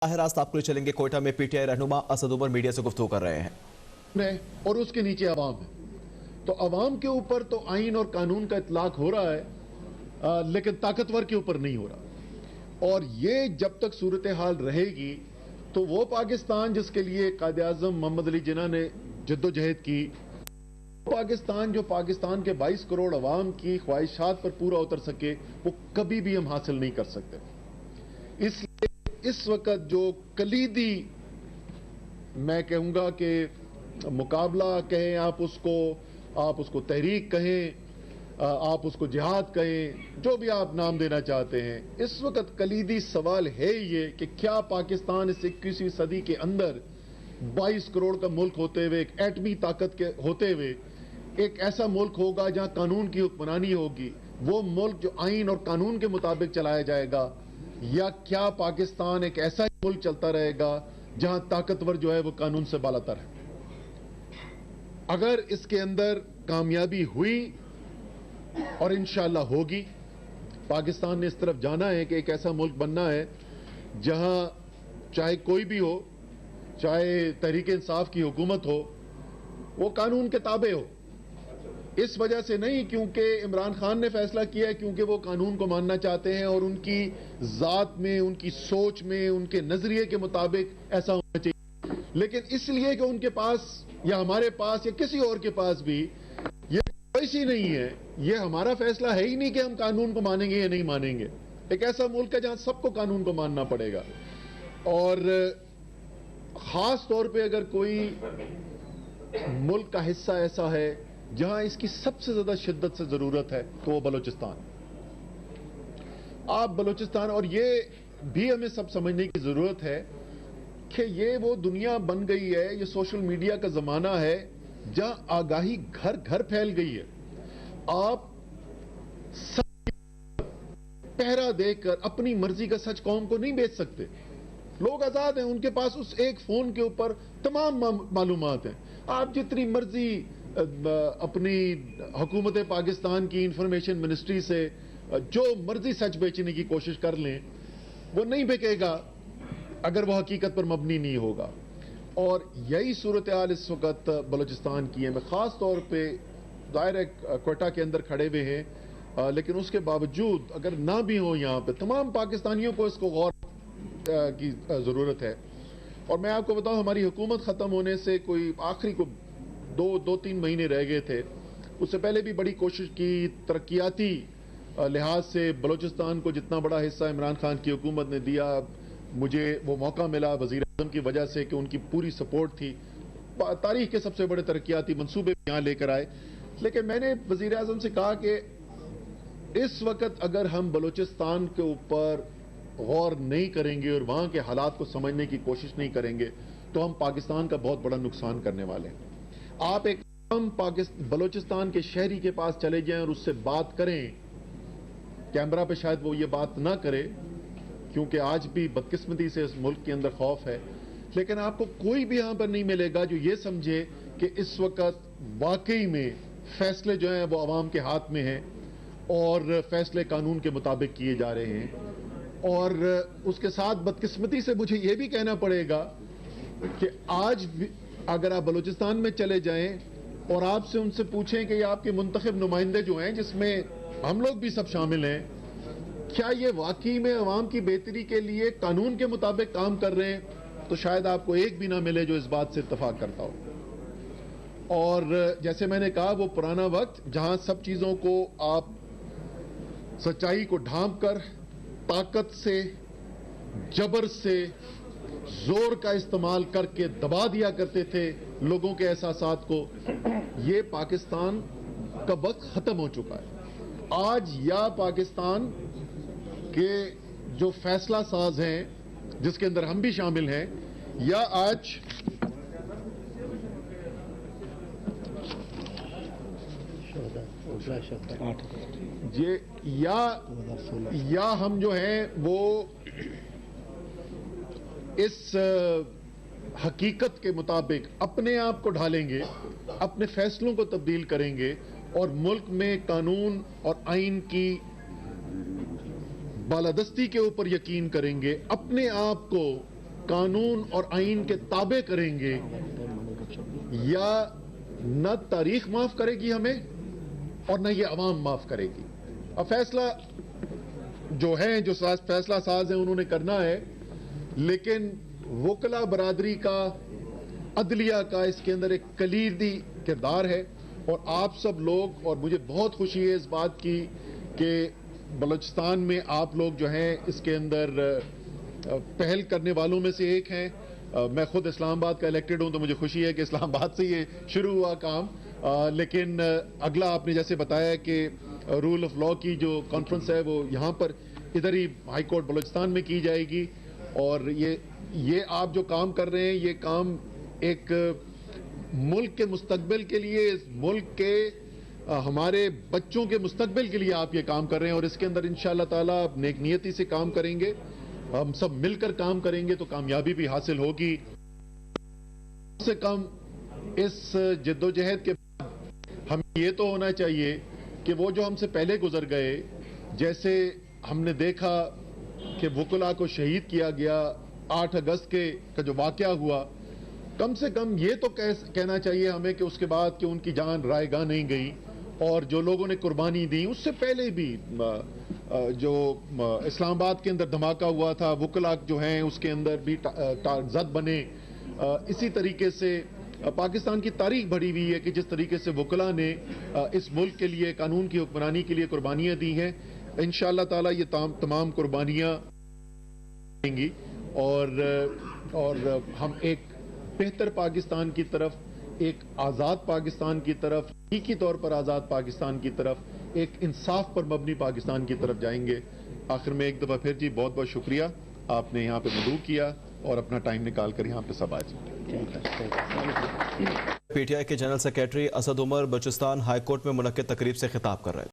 रास्त आपको ले चलेंगे। कोयटा में पीटीआई रहनुमा असद उमर मीडिया से गुफ्तगू कर रहे हैं और उसके नीचे अवाम है। तो अवाम के ऊपर तो आइन और कानून का इतलाक हो रहा है, लेकिन ताकतवर के ऊपर नहीं हो रहा। और ये जब तक सूरत हाल रहेगी तो वो पाकिस्तान जिसके लिए कायद आज़म मोहम्मद अली जिन्ना ने जद्दोजहद की, पाकिस्तान जो पाकिस्तान के 22 करोड़ अवाम की ख्वाहिशात पर पूरा उतर सके, वो कभी भी हम हासिल नहीं कर सकते। इसलिए इस वक्त जो कलीदी, मैं कहूंगा कि मुकाबला कहें आप उसको तहरीक कहें, आप उसको जिहाद कहें, जो भी आप नाम देना चाहते हैं, इस वक्त कलीदी सवाल है ये कि क्या पाकिस्तान इस 21वीं सदी के अंदर 22 करोड़ का मुल्क होते हुए, एक एटमी ताकत के होते हुए, एक ऐसा मुल्क होगा जहां कानून की हुक्मरानी होगी, वो मुल्क जो आइन और कानून के मुताबिक चलाया जाएगा, या क्या पाकिस्तान एक ऐसा मुल्क चलता रहेगा जहां ताकतवर जो है वो कानून से बालातर है। अगर इसके अंदर कामयाबी हुई और इंशाअल्लाह होगी, पाकिस्तान ने इस तरफ जाना है कि एक ऐसा मुल्क बनना है जहां चाहे कोई भी हो, चाहे तहरीक इंसाफ की हुकूमत हो, वो कानून के ताबे हो। इस वजह से नहीं क्योंकि इमरान खान ने फैसला किया है, क्योंकि वो कानून को मानना चाहते हैं और उनकी जात में, उनकी सोच में, उनके नजरिए के मुताबिक ऐसा होना चाहिए, लेकिन इसलिए कि उनके पास या हमारे पास या किसी और के पास भी ये वैसी नहीं है। ये हमारा फैसला है ही नहीं कि हम कानून को मानेंगे या नहीं मानेंगे। एक ऐसा मुल्क है जहां सबको कानून को मानना पड़ेगा। और खास तौर पे अगर कोई मुल्क का हिस्सा ऐसा है जहां इसकी सबसे ज्यादा शिद्दत से जरूरत है, तो वो बलूचिस्तान। आप बलूचिस्तान, और ये भी हमें सब समझने की जरूरत है कि ये वो दुनिया बन गई है, ये सोशल मीडिया का जमाना है जहां आगाही घर घर फैल गई है। आप पहरा देकर अपनी मर्जी का सच कौम को नहीं बेच सकते। लोग आजाद हैं, उनके पास उस एक फोन के ऊपर तमाम मालूमात हैं। आप जितनी मर्जी अपनी हुकूमत पाकिस्तान की इंफॉर्मेशन मिनिस्ट्री से जो मर्जी सच बेचने की कोशिश कर लें, वो नहीं बिकेगा अगर वो हकीकत पर मबनी नहीं होगा। और यही सूरत हाल इस वक्त बलूचिस्तान की है। मैं खास तौर पे दायरे कोयटा के अंदर खड़े हुए हैं, लेकिन उसके बावजूद अगर ना भी हो, यहाँ पे तमाम पाकिस्तानियों को इसको गौर की जरूरत है। और मैं आपको बताऊं, हमारी हुकूमत खत्म होने से कोई आखिरी को दो तीन महीने रह गए थे, उससे पहले भी बड़ी कोशिश की, तरक्याती लिहाज से बलूचिस्तान को जितना बड़ा हिस्सा इमरान खान की हुकूमत ने दिया, मुझे वो मौका मिला वज़ीर आज़म की वजह से कि उनकी पूरी सपोर्ट थी। तारीख के सबसे बड़े तरक्याती मंसूबे यहाँ लेकर आए। लेकिन मैंने वज़ीर आज़म से कहा कि इस वक्त अगर हम बलूचिस्तान के ऊपर गौर नहीं करेंगे और वहां के हालात को समझने की कोशिश नहीं करेंगे, तो हम पाकिस्तान का बहुत बड़ा नुकसान करने वाले हैं। आप एक बलूचिस्तान के शहरी के पास चले जाएं और उससे बात करें, कैमरा पे शायद वो ये बात ना करे क्योंकि आज भी बदकिस्मती से इस मुल्क के अंदर खौफ है, लेकिन आपको कोई भी यहां पर नहीं मिलेगा जो ये समझे कि इस वक्त वाकई में फैसले जो हैं वो अवाम के हाथ में हैं और फैसले कानून के मुताबिक किए जा रहे हैं। और उसके साथ बदकिस्मती से मुझे ये भी कहना पड़ेगा कि आज भी अगर आप बलूचिस्तान में चले जाएं और आपसे उनसे पूछें कि ये आपके मुंतखब नुमाइंदे जो हैं, जिसमें हम लोग भी सब शामिल हैं, क्या ये वाकई में अवाम की बेहतरी के लिए कानून के मुताबिक काम कर रहे हैं, तो शायद आपको एक भी ना मिले जो इस बात से इत्तफाक करता हो। और जैसे मैंने कहा, वो पुराना वक्त जहां सब चीजों को आप सच्चाई को ढांप कर, ताकत से, जबर से, जोर का इस्तेमाल करके दबा दिया करते थे लोगों के एहसासात को, ये पाकिस्तान का वक्त खत्म हो चुका है। आज या पाकिस्तान के जो फैसला साज हैं, जिसके अंदर हम भी शामिल हैं, या आज ये या हम जो हैं वो इस हकीकत के मुताबिक अपने आप को ढालेंगे, अपने फैसलों को तब्दील करेंगे और मुल्क में कानून और आइन की बालादस्ती के ऊपर यकीन करेंगे, अपने आप को قانون اور آئین کے تابع کریں گے یا نہ تاریخ معاف کرے گی ہمیں اور نہ یہ عوام معاف کرے گی. اب فیصلہ جو ہیں جو فیصلہ ساز ہیں انہوں نے کرنا ہے, لیکن وکلا برادری کا, عدلیہ کا اس کے اندر ایک کلیدی کردار ہے. اور آپ سب لوگ, اور مجھے بہت خوشی ہے اس بات کی کہ بلوچستان میں آپ لوگ جو ہیں اس کے اندر پہل کرنے والوں میں سے ایک ہیں. میں خود اسلام آباد کا الیکٹڈ ہوں تو مجھے خوشی ہے کہ اسلام آباد سے یہ شروع ہوا کام, لیکن اگلا آپ نے جیسے بتایا کہ رول آف لاء کی جو کانفرنس ہے وہ یہاں پر ادھر ہی ہائی کورٹ بلوچستان میں کی جائے گی. اور یہ آپ جو کام کر رہے ہیں یہ کام ایک ملک کے مستقبل کے لیے, اس ملک کے ہمارے بچوں کے مستقبل کے لیے آپ یہ کام کر رہے ہیں, اور اس کے اندر انشاءاللہ تعالی آپ نیک نیتی سے کام کریں گے, ہم سب مل کر کام کریں گے تو کامیابی بھی حاصل ہوگی. کم سے کم اس جدوجہد کے بعد ہمیں یہ تو ہونا چاہیے کہ وہ جو ہم سے پہلے گزر گئے, جیسے ہم نے دیکھا کہ وکلا کو شہید کیا گیا 8 اگست کا جو واقعہ ہوا, کم سے کم یہ تو کہنا چاہیے ہمیں کہ اس کے بعد کہ ان کی جان رائے گاہ نہیں گئی, اور جو لوگوں نے قربانی دی اس سے پہلے بھی جو اسلام آباد کے اندر دھماکہ ہوا تھا, وکلا جو ہیں اس کے اندر بھی زد بنے. اسی طریقے سے پاکستان کی تاریخ بڑھی ہوئی ہے کہ جس طریقے سے وکلا نے اس ملک کے لیے, قانون کی حکمرانی کے لیے قربانیاں دی ہیں. انشاءاللہ تعالی یہ تمام قربانیاں دیں گی اور ہم ایک بہتر پاکستان کی طرف, ایک آزاد پاکستان کی طرف, حقیقی طور پر آزاد پاکستان کی طرف, ایک انصاف پر مبنی پاکستان کی طرف جائیں گے. آخر میں ایک دفعہ پھر جی بہت بہت شکریہ, آپ نے یہاں پہ مدعو کیا اور اپنا ٹائم نکال کر یہاں پہ سب آئے. پی ٹی آئی کے general secretary Asad Umar Balochistan high court میں منعقد تقریب سے خطاب کر رہے تھے.